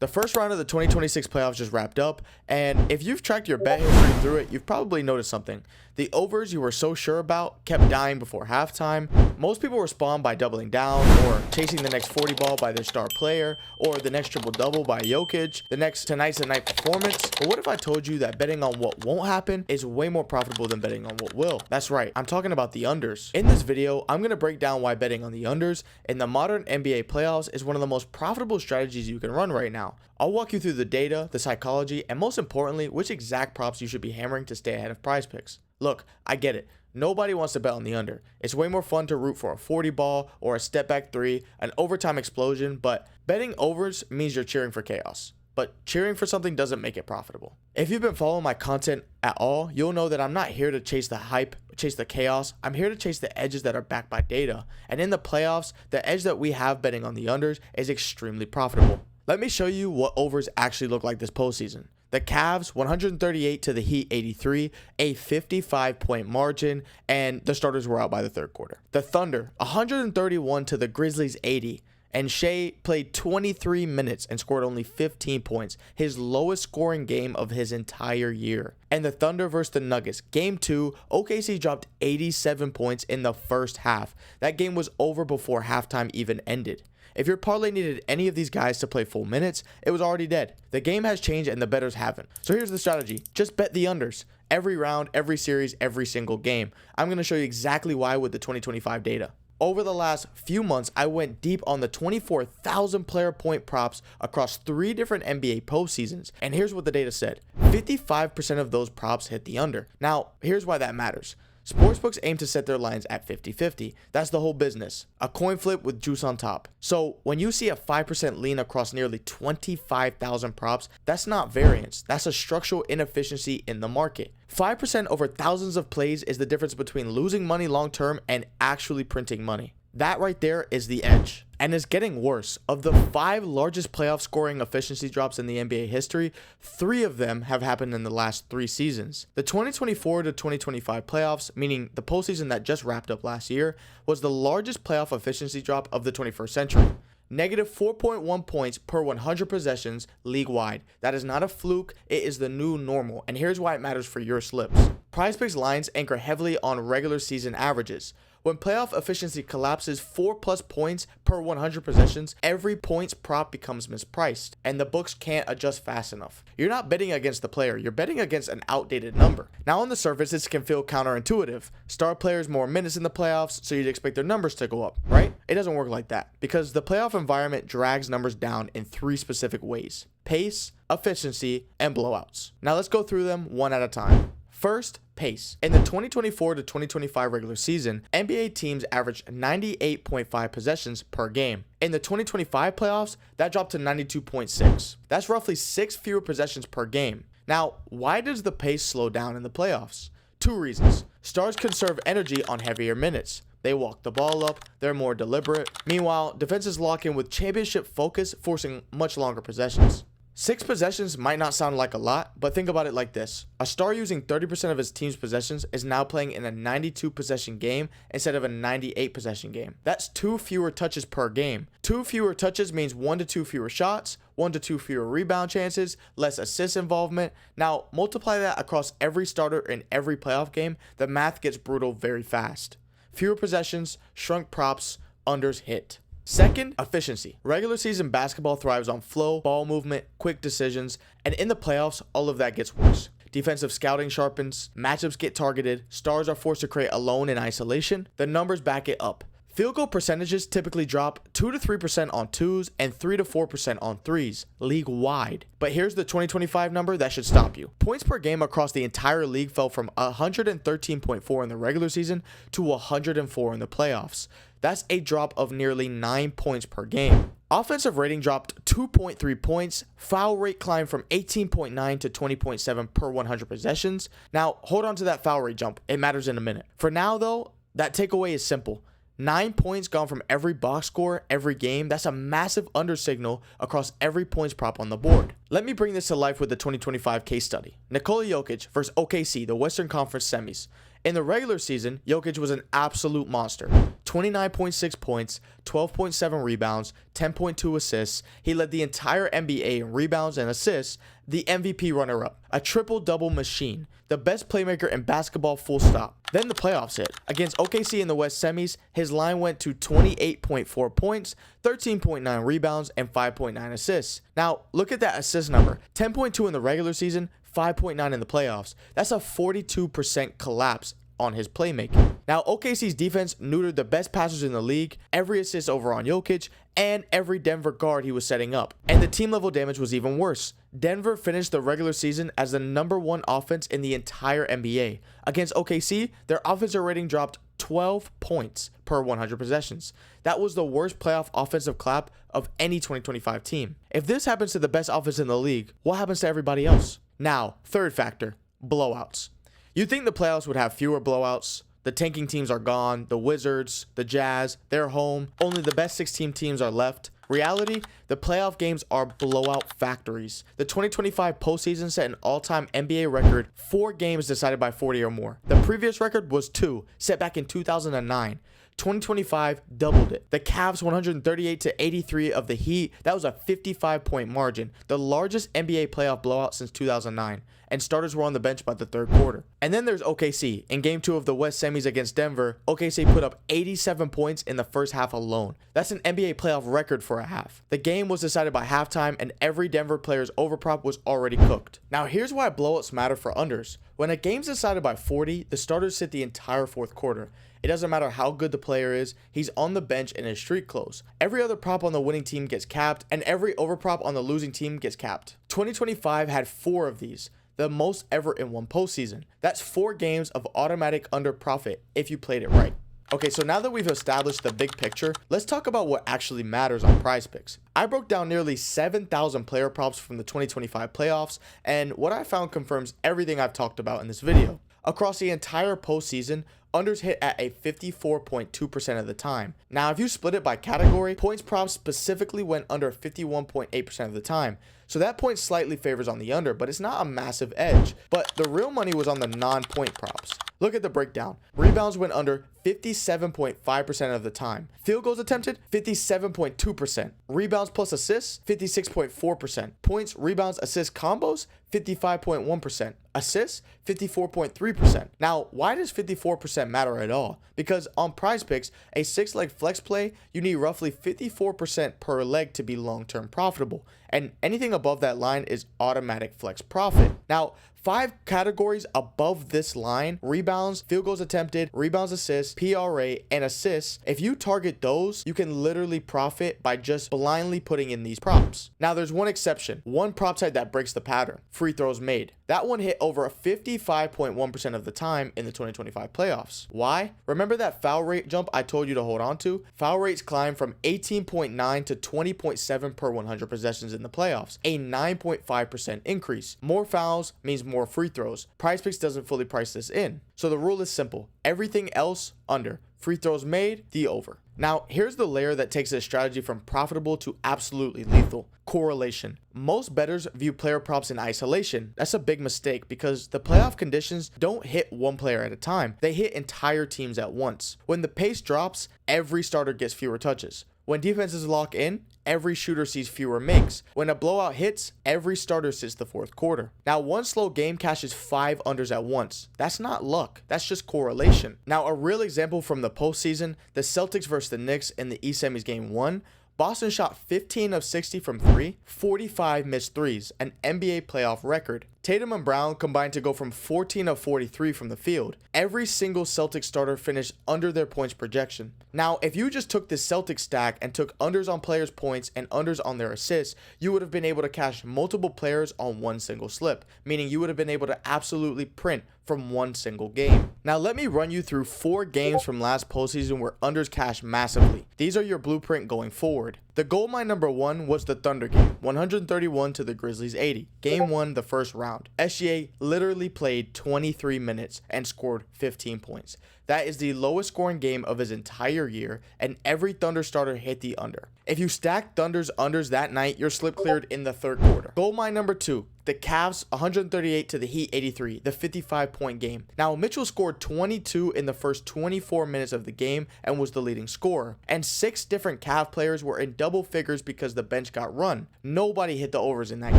The first round of the 2026 playoffs just wrapped up, and if you've tracked your bet history through it, you've probably noticed something. The overs you were so sure about kept dying before halftime. Most people respond by doubling down, or chasing the next 40 ball by their star player, or the next triple-double by Jokic, the next tonight's a night performance. But what if I told you that betting on what won't happen is way more profitable than betting on what will? That's right, I'm talking about the unders. In this video, I'm going to break down why betting on the unders in the modern NBA playoffs is one of the most profitable strategies you can run right now. I'll walk you through the data, the psychology, and most importantly, which exact props you should be hammering to stay ahead of Prizepicks. Look, I get it. Nobody wants to bet on the under. It's way more fun to root for a 40 ball or a step back three, an overtime explosion, but betting overs means you're cheering for chaos. But cheering for something doesn't make it profitable. If you've been following my content at all, you'll know that I'm not here to chase the hype, chase the chaos. I'm here to chase the edges that are backed by data. And in the playoffs, the edge that we have betting on the unders is extremely profitable. Let me show you what overs actually look like this postseason. The Cavs 138 to the Heat 83, a 55-point margin, and the starters were out by the third quarter. The Thunder 131 to the Grizzlies 80, and Shea played 23 minutes and scored only 15 points, his lowest scoring game of his entire year. And the Thunder versus the Nuggets, game 2, OKC dropped 87 points in the first half. That game was over before halftime even ended. If your parlay needed any of these guys to play full minutes, it was already dead. The game has changed and the bettors haven't. So here's the strategy. Just bet the unders. Every round, every series, every single game. I'm going to show you exactly why with the 2025 data. Over the last few months, I went deep on the 24,000 player point props across 3 different NBA postseasons. And here's what the data said. 55% of those props hit the under. Now, here's why that matters. Sportsbooks aim to set their lines at 50-50. That's the whole business. A coin flip with juice on top. So when you see a 5% lean across nearly 25,000 props, that's not variance. That's a structural inefficiency in the market. 5% over thousands of plays is the difference between losing money long term and actually printing money. That right there is the edge. And it's getting worse. Of the 5 largest playoff scoring efficiency drops in the NBA history, 3 of them have happened in the last 3 seasons. The 2024 to 2025 playoffs, meaning the postseason that just wrapped up last year, was the largest playoff efficiency drop of the 21st century. Negative 4.1 points per 100 possessions league-wide. That is not a fluke, it is the new normal, and here's why it matters for your slips. Prizepicks lines anchor heavily on regular season averages. When playoff efficiency collapses 4+ points per 100 possessions, every points prop becomes mispriced, and the books can't adjust fast enough. You're not betting against the player, you're betting against an outdated number. Now on the surface, this can feel counterintuitive. Star players more minutes in the playoffs, so you'd expect their numbers to go up, right? It doesn't work like that, because the playoff environment drags numbers down in 3 specific ways: pace, efficiency, and blowouts. Now let's go through them one at a time. First, pace. In the 2024 to 2025 regular season, NBA teams averaged 98.5 possessions per game. In the 2025 playoffs, that dropped to 92.6. That's roughly 6 fewer possessions per game. Now, why does the pace slow down in the playoffs? 2 reasons. Stars conserve energy on heavier minutes. They walk the ball up, they're more deliberate. Meanwhile, defenses lock in with championship focus, forcing much longer possessions. 6 possessions might not sound like a lot, but think about it like this. A star using 30% of his team's possessions is now playing in a 92 possession game instead of a 98 possession game. That's 2 fewer touches per game. 2 fewer touches means 1 to 2 fewer shots, 1 to 2 fewer rebound chances, less assist involvement. Now, multiply that across every starter in every playoff game, the math gets brutal very fast. Fewer possessions, shrunk props, unders hit. Second, efficiency. Regular season basketball thrives on flow, ball movement, quick decisions, and in the playoffs, all of that gets worse. Defensive scouting sharpens, matchups get targeted, stars are forced to create alone in isolation, the numbers back it up. Field goal percentages typically drop 2 to 3% on 2s and 3 to 4% on 3s, league-wide. But here's the 2025 number that should stop you. Points per game across the entire league fell from 113.4 in the regular season to 104 in the playoffs. That's a drop of nearly 9 points per game. Offensive rating dropped 2.3 points. Foul rate climbed from 18.9 to 20.7 per 100 possessions. Now, hold on to that foul rate jump. It matters in a minute. For now, though, that takeaway is simple. 9 points gone from every box score, every game. That's a massive under signal across every points prop on the board. Let me bring this to life with the 2025 case study. Nikola Jokic versus OKC, the Western Conference semis. In the regular season, Jokic was an absolute monster. 29.6 points, 12.7 rebounds, 10.2 assists. He led the entire NBA in rebounds and assists, the MVP runner-up, a triple-double machine, the best playmaker in basketball, full stop. Then the playoffs hit. Against OKC in the West semis, his line went to 28.4 points, 13.9 rebounds, and 5.9 assists. Now, look at that assist number. 10.2 in the regular season, 5.9 in the playoffs. That's a 42% collapse on his playmaking. Now, OKC's defense neutered the best passers in the league, every assist over on Jokic, and every Denver guard he was setting up. And the team level damage was even worse. Denver finished the regular season as the #1 offense in the entire NBA. Against OKC, their offensive rating dropped 12 points per 100 possessions. That was the worst playoff offensive clap of any 2025 team. If this happens to the best offense in the league, what happens to everybody else? Now, third factor, blowouts. You'd think the playoffs would have fewer blowouts. The tanking teams are gone. The Wizards, the Jazz, they're home. Only the best 16 teams are left. Reality, the playoff games are blowout factories. The 2025 postseason set an all-time NBA record, 4 games decided by 40 or more. The previous record was 2, set back in 2009. 2025 doubled it. The Cavs 138-83 of the Heat, that was a 55-point margin, the largest NBA playoff blowout since 2009, and starters were on the bench by the third quarter. And then there's OKC. In game 2 of the West semis against Denver, OKC put up 87 points in the first half alone. That's an NBA playoff record for a half. The game was decided by halftime, and every Denver player's overprop was already cooked. Now here's why blowouts matter for unders. When a game's decided by 40, the starters sit the entire fourth quarter. It doesn't matter how good the player is, he's on the bench in his street clothes. Every other prop on the winning team gets capped, and every overprop on the losing team gets capped. 2025 had 4 of these, the most ever in one postseason. That's 4 games of automatic under profit if you played it right. Okay, so now that we've established the big picture, let's talk about what actually matters on Prizepicks. I broke down nearly 7,000 player props from the 2025 playoffs, and what I found confirms everything I've talked about in this video. Across the entire postseason, unders hit at a 54.2% of the time. Now, if you split it by category, points props specifically went under 51.8% of the time. So that point slightly favors on the under, but it's not a massive edge. But the real money was on the non-point props. Look at the breakdown. Rebounds went under 57.5% of the time. Field goals attempted, 57.2%. Rebounds plus assists, 56.4%. Points, rebounds, assists combos, 55.1%. Assists, 54.3%. Now, why does 54% matter at all? Because on Prizepicks, a 6-leg flex play, you need roughly 54% per leg to be long-term profitable. And anything above that line is automatic flex profit. Now, 5 categories above this line, rebounds, field goals attempted, rebounds, assists, PRA, and assists, if you target those, you can literally profit by just blindly putting in these props. Now, there's one exception, one prop type that breaks the pattern, free throws made. That one hit over 55.1% of the time in the 2025 playoffs. Why? Remember that foul rate jump I told you to hold on to? Foul rates climbed from 18.9 to 20.7 per 100 possessions in the playoffs, a 9.5% increase. More fouls means more free throws. Prizepicks doesn't fully price this in. So the rule is simple. Everything else under. Free throws made, the over. Now, here's the layer that takes this strategy from profitable to absolutely lethal. Correlation. Most bettors view player props in isolation. That's a big mistake because the playoff conditions don't hit one player at a time. They hit entire teams at once. When the pace drops, every starter gets fewer touches. When defenses lock in, every shooter sees fewer makes. When a blowout hits, every starter sits the fourth quarter. Now, one slow game cashes 5 unders at once. That's not luck. That's just correlation. Now, a real example from the postseason, the Celtics versus the Knicks in the East Semis Game 1, Boston shot 15 of 60 from 3, 45 missed threes, an NBA playoff record. Tatum and Brown combined to go from 14 of 43 from the field. Every single Celtics starter finished under their points projection. Now, if you just took this Celtics stack and took unders on players' points and unders on their assists, you would have been able to cash multiple players on one single slip, meaning you would have been able to absolutely print from one single game. Now, let me run you through 4 games from last postseason where unders cashed massively. These are your blueprint going forward. The gold mine number 1 was the Thunder game, 131 to the Grizzlies 80. Game 1, the first round. SGA literally played 23 minutes and scored 15 points. That is the lowest scoring game of his entire year, and every Thunder starter hit the under. If you stack Thunder's unders that night, you're slip cleared in the third quarter. Gold mine number 2. The Cavs 138 to the Heat 83, the 55-point game. Now, Mitchell scored 22 in the first 24 minutes of the game and was the leading scorer. And 6 different Cav players were in double figures because the bench got run. Nobody hit the overs in that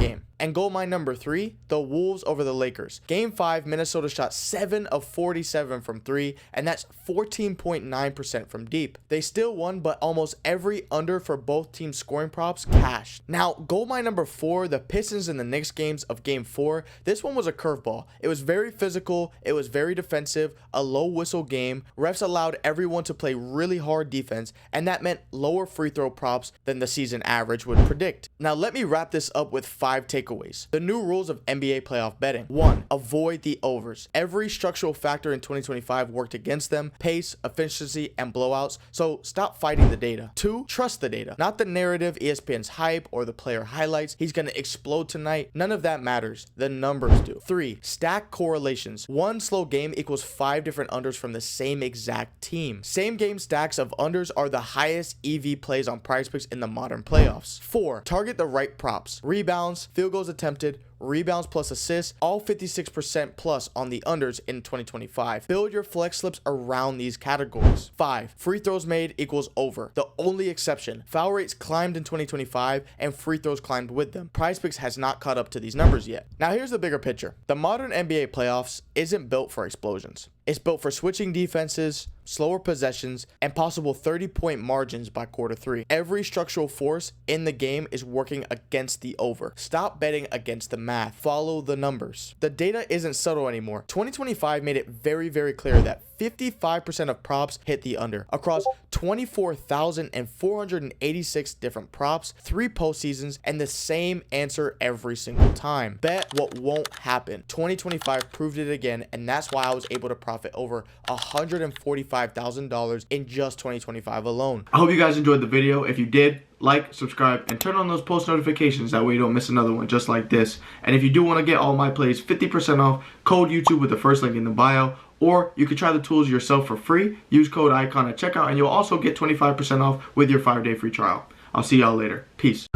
game. And gold mine number 3, the Wolves over the Lakers. Game 5, Minnesota shot 7 of 47 from 3, and that's 14.9% from deep. They still won, but almost every under for both teams' scoring props cashed. Now, gold mine number 4, the Pistons and the Knicks game of game 4. This one was a curveball. It was very physical, it was very defensive, a low whistle game. Refs allowed everyone to play really hard defense, and that meant lower free throw props than the season average would predict. Now let me wrap this up with 5 takeaways. The new rules of NBA playoff betting. 1. Avoid the overs. Every structural factor in 2025 worked against them: pace, efficiency, and blowouts, so stop fighting the data. 2. Trust the data, not the narrative, ESPN's hype, or the player highlights. He's gonna explode tonight. None of that matters. The numbers do. 3. Stack correlations. One slow game equals 5 different unders from the same exact team. Same game stacks of unders are the highest EV plays on Prizepicks in the modern playoffs. 4. Target the right props. Rebounds, field goals attempted, rebounds plus assists, all 56% plus on the unders in 2025. Build your flex slips around these categories. 5. Free throws made equals over. The only exception. Foul rates climbed in 2025 and free throws climbed with them. Prizepicks has not caught up to these numbers yet. Now here's the bigger picture. The modern NBA playoffs isn't built for explosions. It's built for switching defenses, slower possessions, and possible 30-point margins by quarter 3. Every structural force in the game is working against the over. Stop betting against the math. Follow the numbers. The data isn't subtle anymore. 2025 made it very, very clear that 55% of props hit the under across 24,486 different props, 3 postseasons, and the same answer every single time. Bet what won't happen. 2025 proved it again, and that's why I was able to profit over $145,000 in just 2025 alone. I hope you guys enjoyed the video. If you did, like, subscribe, and turn on those post notifications. That way you don't miss another one just like this. And if you do want to get all my plays 50% off, code YouTube with the first link in the bio. Or you can try the tools yourself for free. Use code ICON at checkout, and you'll also get 25% off with your 5-day free trial. I'll see y'all later. Peace.